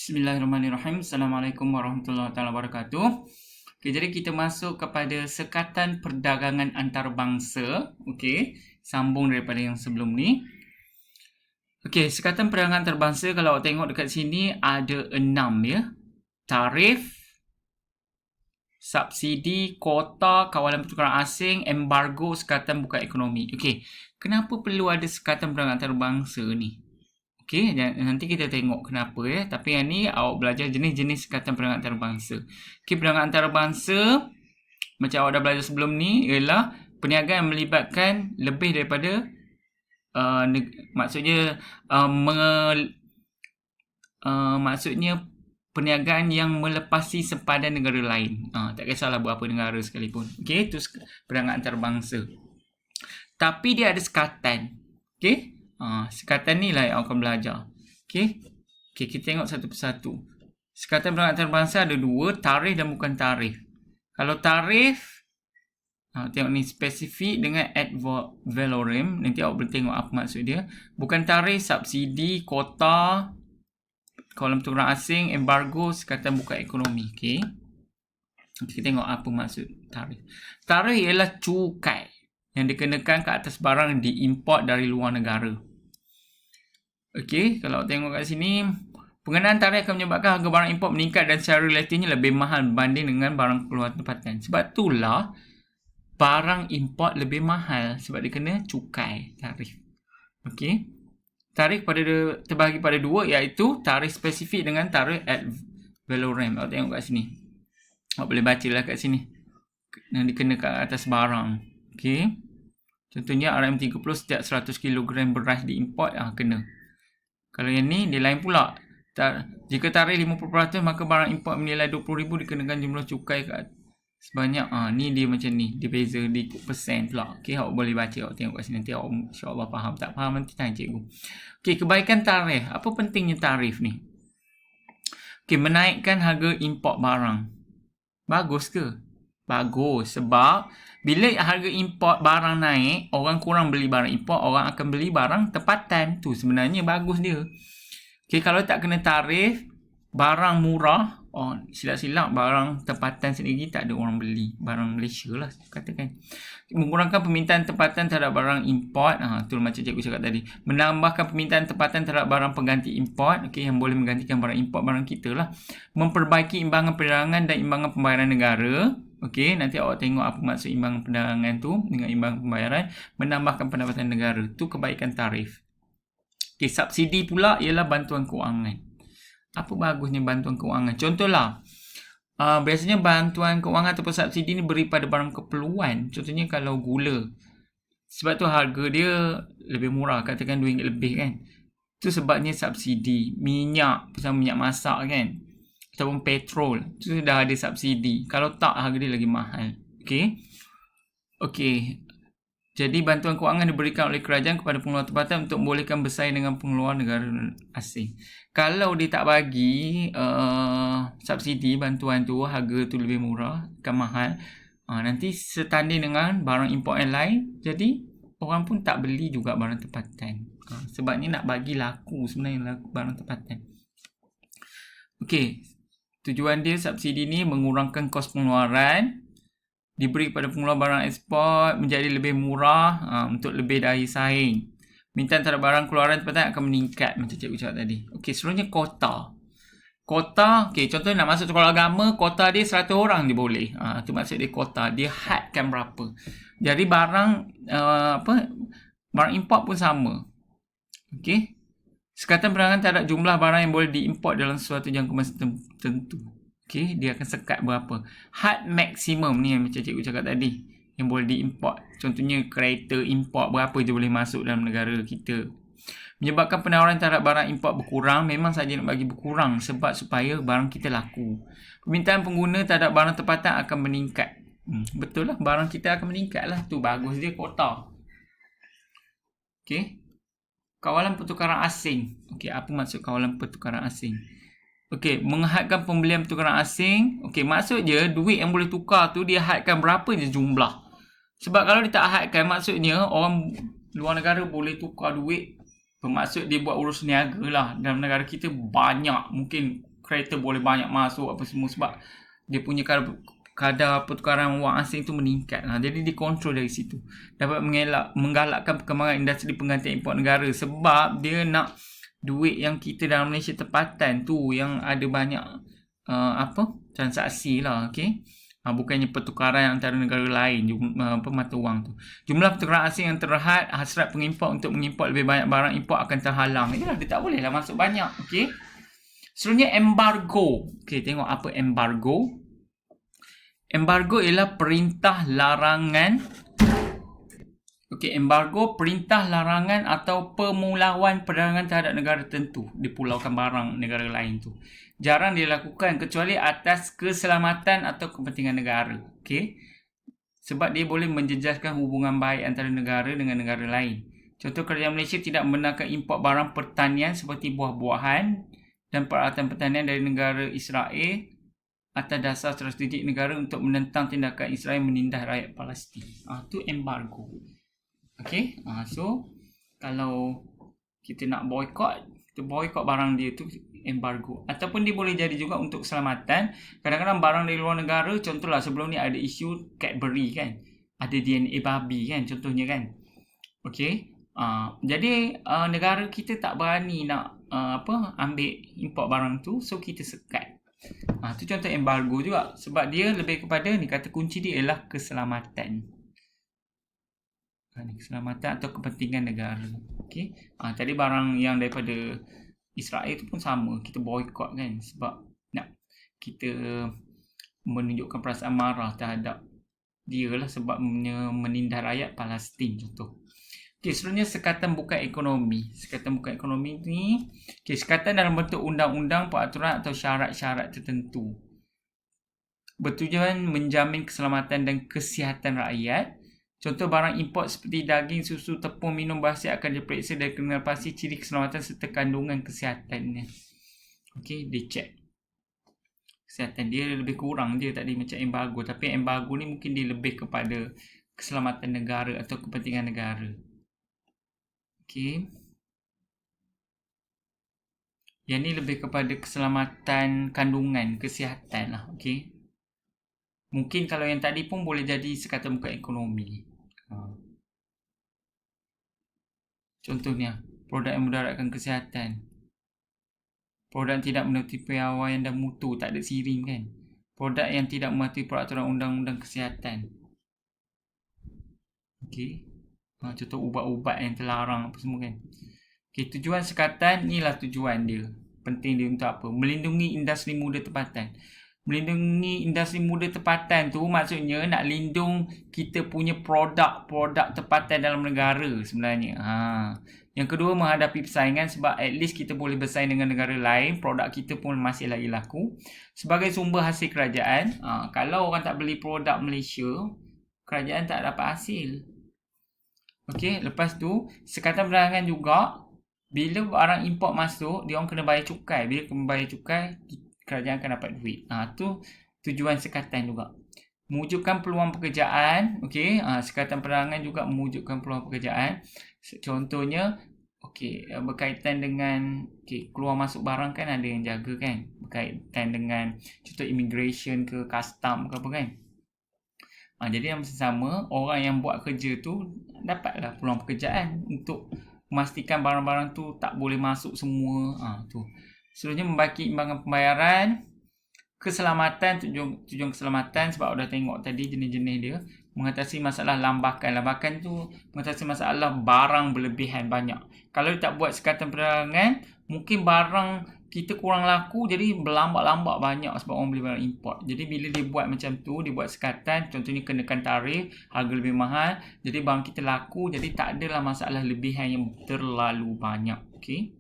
Bismillahirrahmanirrahim. Assalamualaikum warahmatullahi wabarakatuh. Okay, jadi kita masuk kepada sekatan perdagangan antarabangsa. Okey, sambung daripada yang sebelum ni. Okey, sekatan perdagangan antarabangsa, kalau awak tengok dekat sini ada 6 ya. Tarif, subsidi, kota, kawalan pertukaran asing, embargo, sekatan bukan ekonomi. Okey, kenapa perlu ada sekatan perdagangan antarabangsa ni? Okey, nanti kita tengok kenapa ya. Tapi yang ni awak belajar jenis-jenis sekatan perdagangan antarabangsa. Okey, perdagangan antarabangsa macam awak dah belajar sebelum ni ialah perniagaan yang melibatkan lebih daripada maksudnya perniagaan yang melepasi sempadan negara lain. Tak kisahlah berapa negara sekalipun. Okey, itu perdagangan antarabangsa. Tapi dia ada sekatan. Okey? Sekatan ni lah yang akan belajar. Okey, kita tengok satu persatu. Sekatan perdagangan antarabangsa ada 2, tarif dan bukan tarif. Kalau tarif, tengok ni spesifik dengan ad valorem. Nanti awak boleh tengok apa maksud dia. Bukan tarif, subsidi, kota, kawalan pertukaran asing, embargo, sekatan bukan ekonomi. Okey, kita tengok apa maksud tarif. Tarif ialah cukai yang dikenakan ke atas barang yang diimport dari luar negara. Okey, kalau tengok kat sini, pengenaan tarif akan menyebabkan harga barang import meningkat dan secara relatifnya lebih mahal berbanding dengan barang keluar tempatan. Sebab itulah barang import lebih mahal sebab dia kena cukai tarif. Okey, tarif terbahagi pada 2 iaitu tarif spesifik dengan tarif ad valorem. Awak tengok kat sini. Awak boleh bacalah kat sini. Yang dikenakan atas barang. Okey. Contohnya RM30 setiap 100 kg beras diimport, kena. Kalau yang ni dia lain pula. Jika tarif 50%, maka barang import menilai RM20,000 dikenakan jumlah cukai sebanyak ni dia macam ni. Dia beza, dia ikut persen pula. Okey, awak boleh baca, awak tengok kat sini nanti awak insya-Allah faham. Tak faham nanti tanya cikgu. Okey, kebaikan tarif. Apa pentingnya tarif ni? Okey, menaikkan harga import barang. Bagus ke? Bagus, sebab bila harga import barang naik, orang kurang beli barang import, orang akan beli barang tempatan. Tu sebenarnya bagus dia. Okey, kalau tak kena tarif, barang murah, silap-silap barang tempatan sendiri tak ada orang beli. Barang Malaysia lah katakan. Mengurangkan permintaan tempatan terhadap barang import. Tu macam cikgu cakap tadi. Menambahkan permintaan tempatan terhadap barang pengganti import. Okey, yang boleh menggantikan barang import barang kita lah. Memperbaiki imbangan perdagangan dan imbangan pembayaran negara. Okey, nanti awak tengok apa maksud imbangan perdagangan tu dengan imbangan pembayaran. Menambahkan pendapatan negara. Tu kebaikan tarif. Okey, subsidi pula ialah bantuan kewangan. Apa bagusnya bantuan kewangan? Contohlah, biasanya bantuan kewangan ataupun subsidi ni beri pada barang keperluan. Contohnya kalau gula. Sebab tu harga dia lebih murah. Katakan RM2 lebih kan. Tu sebabnya subsidi. Minyak, macam minyak masak kan. Ataupun petrol. Tu dah ada subsidi. Kalau tak, harga dia lagi mahal. Okey. Okey. Jadi bantuan kewangan diberikan oleh kerajaan kepada pengeluar tempatan untuk membolehkan bersaing dengan pengeluar negara asing. Kalau dia tak bagi subsidi bantuan tu, harga tu lebih murah, kan mahal. Nanti setanding dengan barang import yang lain, jadi orang pun tak beli juga barang tempatan. Sebabnya nak bagi laku sebenarnya barang tempatan. Okey. Tujuan dia subsidi ni mengurangkan kos pengeluaran, diberi kepada pengeluar barang ekspor menjadi lebih murah untuk lebih daya saing. Mintaan terhadap barang keluaran tempatan akan meningkat macam cikgu cakap tadi. Okey, seterusnya kota. Kota, okey, contohnya nak masuk sekolah agama, kota dia 100 orang dia boleh. Tu maksud dia kota. Dia hadkan berapa. Jadi barang barang import pun sama. Okey. Sekatan perdagangan terhadap jumlah barang yang boleh diimport dalam suatu jangka masa tertentu. Okey, dia akan sekat berapa. Had maksimum ni yang macam cikgu cakap tadi, yang boleh diimport. Contohnya kereta import berapa je boleh masuk dalam negara kita. Menyebabkan penawaran terhadap barang import berkurang, memang saja nak bagi berkurang sebab supaya barang kita laku. Permintaan pengguna terhadap barang tempatan akan meningkat. Betul lah, barang kita akan meningkat lah. Tu bagus dia kota. Okey. Kawalan pertukaran asing. Okey, apa maksud kawalan pertukaran asing? Okey, menghadkan pembelian pertukaran asing. Okey, maksudnya duit yang boleh tukar tu dia hadkan berapa je jumlah. Sebab kalau dia tak hadkan, maksudnya orang luar negara boleh tukar duit. Bermaksud dia buat urus niaga lah. Dalam negara kita banyak. Mungkin kereta boleh banyak masuk apa semua sebab dia punya kadar pertukaran wang asing tu meningkat. Jadi dikontrol dari situ. Dapat menggalakkan perkembangan industri penggantian import negara sebab dia nak duit yang kita dalam Malaysia tempatan tu yang ada banyak transaksi lah, okey. Bukannya pertukaran antara negara lain mata wang tu. Jumlah pertukaran asing yang terhad, hasrat pengimport untuk mengimport lebih banyak barang import akan terhalang. Inilah dia tak boleh lah masuk banyak, okey. Seterusnya embargo. Okey, tengok apa embargo. Embargo ialah perintah larangan. Okey, embargo perintah larangan atau pemulawan perdagangan terhadap negara tertentu, dipulaukan barang negara lain tu. Jarang dilakukan kecuali atas keselamatan atau kepentingan negara. Okey. Sebab dia boleh menjejaskan hubungan baik antara negara dengan negara lain. Contoh, kerajaan Malaysia tidak membenarkan import barang pertanian seperti buah-buahan dan peralatan pertanian dari negara Israel atas dasar strategik negara untuk menentang tindakan Israel menindas rakyat Palestin. Tu embargo. Okey. So kalau kita nak boycott, kita boycott barang dia tu embargo. Ataupun dia boleh jadi juga untuk keselamatan. Kadang-kadang barang dari luar negara, contohlah sebelum ni ada isu Cadbury kan, ada DNA babi kan, contohnya kan. Okey. Jadi negara kita tak berani nak ambil import barang tu, so kita sekat. Tu contoh embargo juga sebab dia lebih kepada ni, kata kunci dia ialah keselamatan. Keselamatan atau kepentingan negara. Okey. Tadi barang yang daripada Israel tu pun sama, kita boycott kan sebab nak kita menunjukkan perasaan marah terhadap dia lah sebab menindas rakyat Palestin contoh. Okey, seterusnya sekatan bukan ekonomi. Sekatan bukan ekonomi ni, sekatan dalam bentuk undang-undang, peraturan atau syarat-syarat tertentu. Bertujuan menjamin keselamatan dan kesihatan rakyat. Contoh barang import seperti daging, susu, tepung, minum basi akan diperiksa dan kenal pasti ciri keselamatan serta kandungan kesihatannya. Okey, dia check. Kesihatan dia lebih kurang dia tadi macam embargo. Tapi embargo ni mungkin dia lebih kepada keselamatan negara atau kepentingan negara. Okey. Yang ni lebih kepada keselamatan kandungan, kesihatan lah. Okey. Mungkin kalau yang tadi pun boleh jadi sekatan bukan ekonomi. Contohnya, produk yang mudaratkan kesihatan. Produk yang tidak menuruti piawaian dan mutu, tak ada siring kan. Produk yang tidak mematuhi peraturan undang-undang kesihatan. Okey. Contoh ubat-ubat yang terlarang apa semua kan. Okey, tujuan sekatan inilah tujuan dia. Penting dia untuk apa? Melindungi industri muda tempatan. Melindungi industri muda tempatan tu maksudnya nak lindung kita punya produk-produk tempatan dalam negara sebenarnya. Yang kedua, menghadapi persaingan sebab at least kita boleh bersaing dengan negara lain. Produk kita pun masih lagi laku. Sebagai sumber hasil kerajaan, kalau orang tak beli produk Malaysia, kerajaan tak dapat hasil. Okey, lepas tu sekatan perdagangan juga, bila barang import masuk, dia orang kena bayar cukai. Bila kena bayar cukai, kerajaan akan dapat duit. Tu tujuan sekatan juga. Mewujudkan peluang pekerjaan. Okey, sekatan perdagangan juga mewujudkan peluang pekerjaan. Contohnya, okey, berkaitan dengan keluar masuk barang kan ada yang jaga kan. Berkaitan dengan contoh immigration ke custom ke apa kan. Jadi yang sama, orang yang buat kerja tu dapatlah peluang pekerjaan untuk memastikan barang-barang tu tak boleh masuk semua. Tu. Seterusnya, membagi imbangan pembayaran. Keselamatan, tujuan keselamatan sebab dah tengok tadi jenis-jenis dia. Mengatasi masalah lambakan. Lambakan tu mengatasi masalah barang berlebihan banyak. Kalau dia tak buat sekatan perdagangan, mungkin barang kita kurang laku jadi berlambak-lambak banyak sebab orang beli barang import. Jadi bila dia buat macam tu, dia buat sekatan, contohnya kenakan tarif, harga lebih mahal, jadi barang kita laku, jadi tak adalah masalah lebihan yang terlalu banyak. Okey.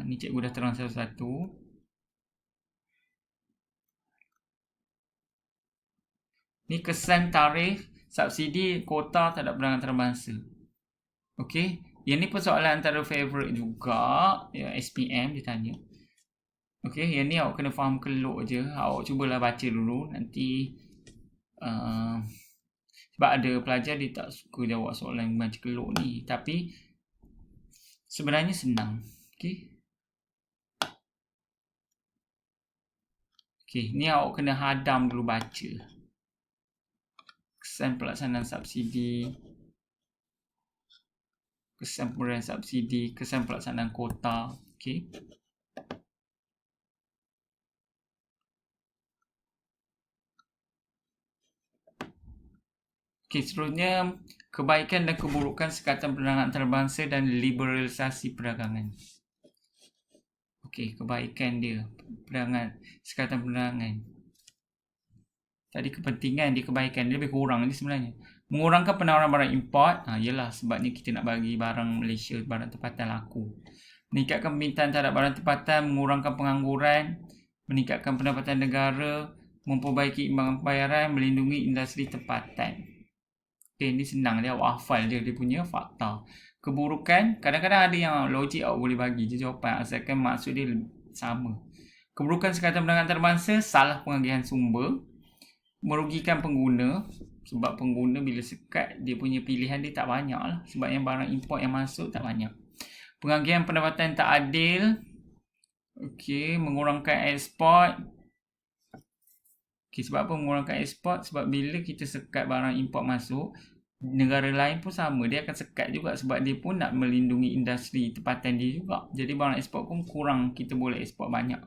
Ni cikgu dah terang satu-satu. Ni kesan tarif, subsidi, kota terhadap perdagangan antarabangsa. Okey. Yang ni pun soalan antara favourite juga. SPM dia tanya. Okey, yang ni awak kena faham keluk je. Awak cubalah baca dulu. Nanti sebab ada pelajar dia tak suka jawab soalan macam keluk ni. Tapi sebenarnya senang. Okey. Okey, ni awak kena hadam dulu baca. Kesan pelaksanaan subsidi, kesan pemberian subsidi, kesan pelaksanaan kuota. Okey. Okey, seterusnya kebaikan dan keburukan sekatan perdagangan antarabangsa dan liberalisasi perdagangan. Okey, kebaikan dia, perdagangan, sekatan perdagangan. Tadi kepentingan dia, kebaikan dia lebih kurang ni sebenarnya. Mengurangkan penawaran barang import. Yelah, sebabnya kita nak bagi barang Malaysia, barang tempatan laku. Meningkatkan permintaan terhadap barang tempatan, mengurangkan pengangguran, meningkatkan pendapatan negara, memperbaiki imbangan pembayaran, melindungi industri tempatan. Okay, ni senang dia, awak hafal dia punya fakta. Keburukan, kadang-kadang ada yang logik awak boleh bagi je jawapan asalkan maksud dia sama. Keburukan sekatan perdagangan antarabangsa, salah pengagihan sumber, merugikan pengguna, sebab pengguna bila sekat dia punya pilihan dia tak banyak lah, sebab yang barang import yang masuk tak banyak. Pengagihan pendapatan tak adil. Okey, mengurangkan ekspor. Okey, sebab apa mengurangkan ekspor? Sebab bila kita sekat barang import masuk, negara lain pun sama, dia akan sekat juga sebab dia pun nak melindungi industri tempatan dia juga. Jadi barang ekspor pun kurang, kita boleh ekspor banyak.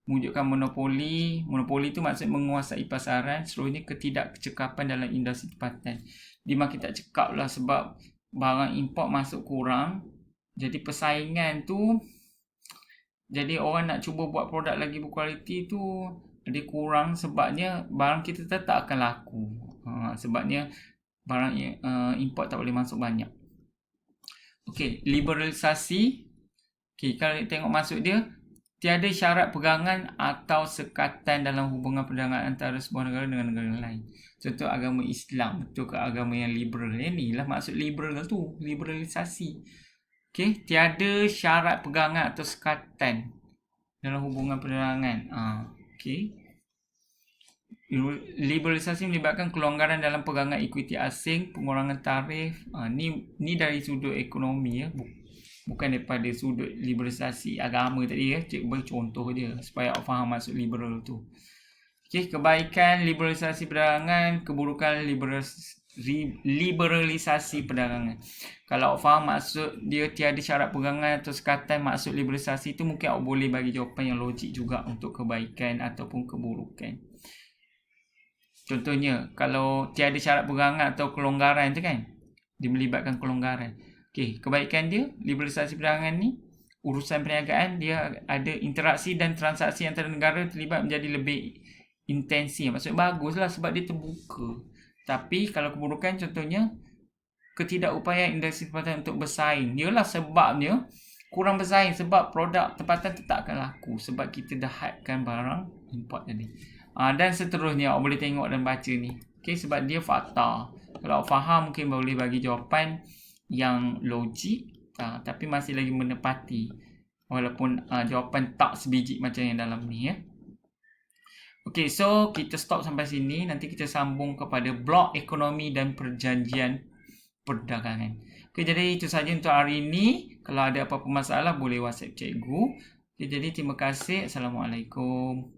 Mewujudkan monopoli. Monopoli tu maksud menguasai pasaran. Seterusnya ketidakcekapan dalam industri tempatan. Dia makin tak cekap lah sebab barang import masuk kurang. Jadi persaingan tu, jadi orang nak cuba buat produk lagi berkualiti tu dia kurang, sebabnya barang kita tetap akan laku. Sebabnya barang import tak boleh masuk banyak. Okey, liberalisasi. Okey, kalau tengok maksud dia, tiada syarat pegangan atau sekatan dalam hubungan perdagangan antara sebuah negara dengan negara lain. Contoh agama Islam, betul ke agama yang liberal? Inilah maksud liberal tu, liberalisasi. Okey, tiada syarat pegangan atau sekatan dalam hubungan perdagangan. Okey. Liberalisasi melibatkan kelonggaran dalam pegangan ekuiti asing, pengurangan tarif. Ni dari sudut ekonomi ya. Bukan daripada sudut liberalisasi agama tadi ya. Cikgu bagi contoh je supaya awak faham maksud liberal tu. Okey, kebaikan liberalisasi perdagangan, keburukan liberalisasi perdagangan. Kalau awak faham maksud dia tiada syarat pegangan atau sekatan, maksud liberalisasi tu mungkin awak boleh bagi jawapan yang logik juga untuk kebaikan ataupun keburukan. Contohnya, kalau tiada syarat pegangan atau kelonggaran tu kan, dia melibatkan kelonggaran. Okey, kebaikan dia, liberalisasi perdagangan ni, urusan perniagaan, dia ada interaksi dan transaksi antara negara terlibat menjadi lebih intensif. Maksudnya baguslah sebab dia terbuka. Tapi kalau keburukan contohnya, ketidakupayaan industri tempatan untuk bersaing. Ialah sebabnya kurang bersaing sebab produk tempatan tetap akan laku sebab kita dah hadkan barang import tadi. Dan seterusnya awak boleh tengok dan baca ni. Okey, sebab dia fakta. Kalau awak faham mungkin boleh bagi jawapan yang logik, tapi masih lagi menepati walaupun jawapan tak sebiji macam yang dalam ni ya. Okey, so kita stop sampai sini. Nanti kita sambung kepada blok ekonomi dan perjanjian perdagangan. Okey, jadi itu saja untuk hari ini. Kalau ada apa-apa masalah boleh WhatsApp cikgu. Okey, jadi terima kasih. Assalamualaikum.